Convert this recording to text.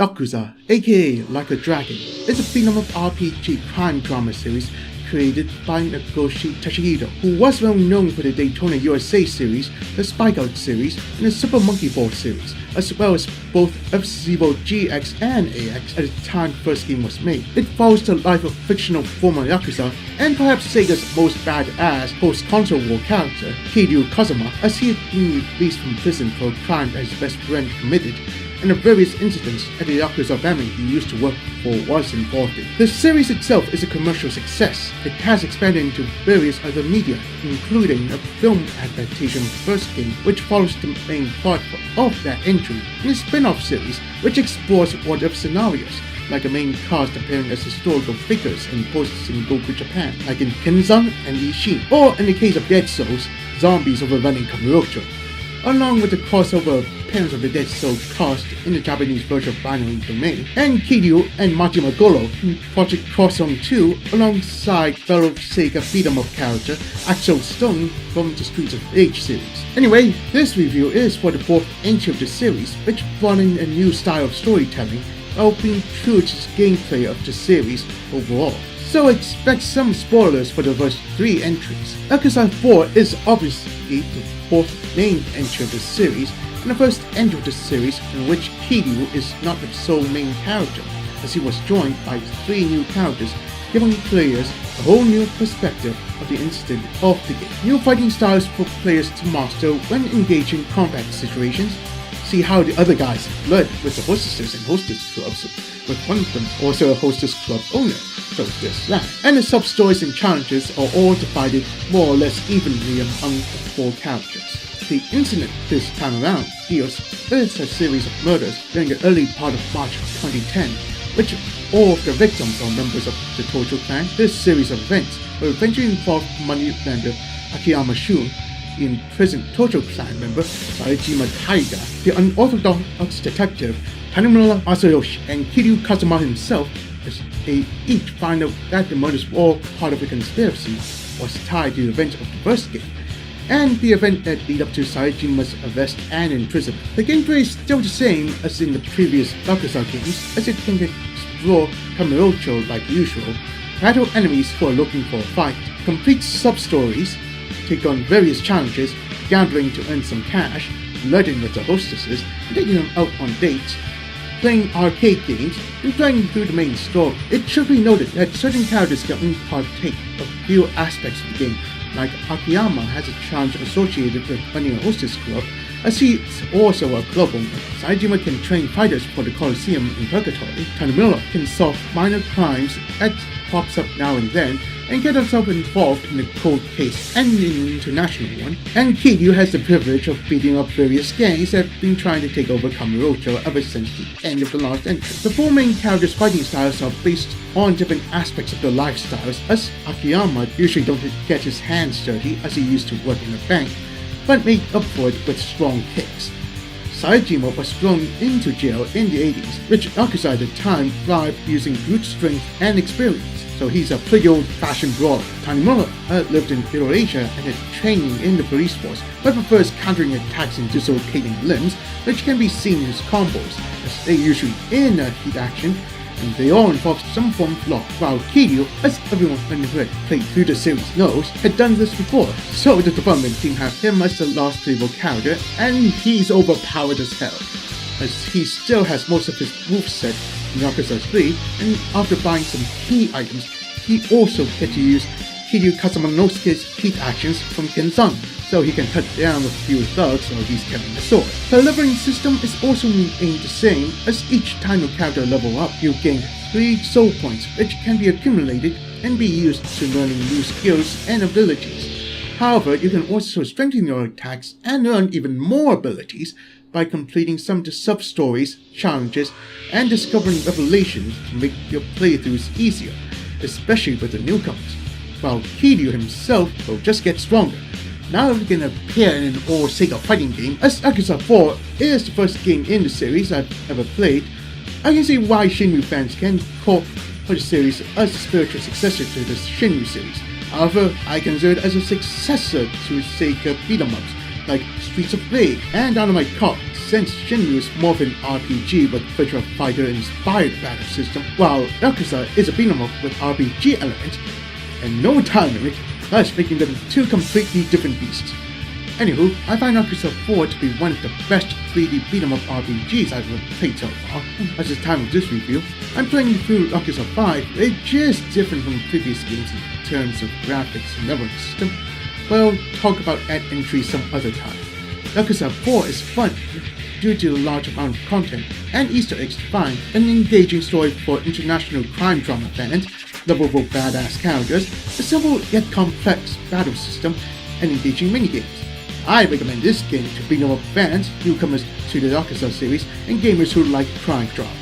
Yakuza, aka Like a Dragon, is a beat-em-up RPG crime drama series created by Nagoshi Toshihiro, who was well known for the Daytona USA series, the Spike Out series, and the Super Monkey Ball series, as well as both F-Zero GX and AX at the time the first game was made. It follows the life of fictional former Yakuza, and perhaps Sega's most badass post-console war character, Kiryu Kazuma, as he had been released from prison for a crime that his best friend committed, and the various incidents at the Yakuza family he used to work for was involved in. The series itself is a commercial success. It has expanded into various other media, including a film adaptation of the first game, which follows the main plot of that entry, and a spin-off series which explores what-if scenarios, like the main cast appearing as historical figures in post-Sengoku Japan, like in Kenzan and Ishin, or in the case of Dead Souls, zombies overrunning Kamurocho, along with the crossover appearance of the Dead Soul cast in the Japanese version of Binary Domain, and Kiryu and Majima Goro in Project Crosszone 2 alongside fellow Sega beat-em-up character Axel Stone from the Streets of Rage series. Anyway, this review is for the fourth entry of the series, which brought in a new style of storytelling while being true to the gameplay of the series overall. So expect some spoilers for the first three entries. Yakuza 4 is obviously the fourth main entry of the series, and the first entry of the series in which Kiryu is not the sole main character, as he was joined by three new characters, giving players a whole new perspective of the incident of the game. New fighting styles for players to master when engaging in combat situations. See how the other guys flirt with the hostesses and hostess clubs, with one of them also a hostess club owner, so there's that. And the sub-stories and challenges are all divided more or less evenly among the four characters. The incident this time around deals with a series of murders during the early part of March 2010, which all of the victims are members of the Tojo clan. This series of events will eventually involve moneylender Akiyama Shun, the imprisoned Tojo clan member Saejima Taiga, the unorthodox detective Tanimura Masayoshi, and Kiryu Kazuma himself, as they each find out that the murders were all part of a conspiracy was tied to the events of the first game, and the event that lead up to Saejima's arrest and imprisonment. The gameplay is still the same as in the previous Yakuza games, as it can explore Kamurocho like usual, battle enemies who are looking for a fight, complete sub-stories, take on various challenges, gambling to earn some cash, flirting with the hostesses, taking them out on dates, playing arcade games, and playing through the main story. It should be noted that certain characters can only partake of few aspects of the game, like Akiyama has a challenge associated with running a hostess club, as he is also a club owner. Saejima can train fighters for the Coliseum in Purgatory. Tanimura can solve minor crimes that pops up now and then, and get himself involved in a cold case and in an international one. And Kiryu has the privilege of beating up various gangs that have been trying to take over Kamurocho ever since the end of the last entry. The four main characters' fighting styles are based on different aspects of their lifestyles, as Akiyama usually don't get his hands dirty as he used to work in a bank, but make up for it with strong kicks. Saejima was thrown into jail in the 80s, which Yakuza at the time thrived using brute strength and experience, so he's a pretty old-fashioned brawler. Tanimura lived in Eurasia and had training in the police force, but prefers countering attacks and dislocating limbs, which can be seen in his combos, as they usually in a heat action, and they all involve some form of law, while Kiryu, as everyone who had played through the series knows, had done this before, so the development team have him as the last playable character, and he's overpowered as hell, as he still has most of his moveset in Yakuza 3, and after buying some key items, he also gets to use Kiryu Kazumanosuke's heat actions from Kenzan, so he can cut down a few thugs while he's carrying a sword. The leveling system is also remained the same, as each time your character level up, you gain 3 soul points, which can be accumulated and be used to learning new skills and abilities. However, you can also strengthen your attacks and earn even more abilities by completing some of the sub-stories, challenges, and discovering revelations to make your playthroughs easier, especially with the newcomers, while Kiryu himself will just get stronger. Now he can appear in an all-Sega fighting game, as Yakuza 4 is the first game in the series I've ever played. I can see why Shenmue fans can call for the series as a spiritual successor to the Shenmue series. However, I consider it as a successor to Sega beat-em-ups like Streets of Rage and Dynamite Cop, presents Shenmue's morphin RPG with Virtua Fighter-inspired battle system, while Yakuza is a beat 'em up with RPG elements, and no time limit, thus making them two completely different beasts. Anywho, I find Yakuza 4 to be one of the best 3D beat 'em up RPGs I've ever played so far. At the time of this review, I'm playing through Yakuza 5, which is different from previous games in terms of graphics and level system. We'll talk about that entry some other time. Yakuza 4 is fun due to the large amount of content and Easter eggs to find, an engaging story for international crime drama fans, lovable badass characters, a simple yet complex battle system, and engaging minigames. I recommend this game to beat 'em up fans, newcomers to the Yakuza series, and gamers who like crime drama.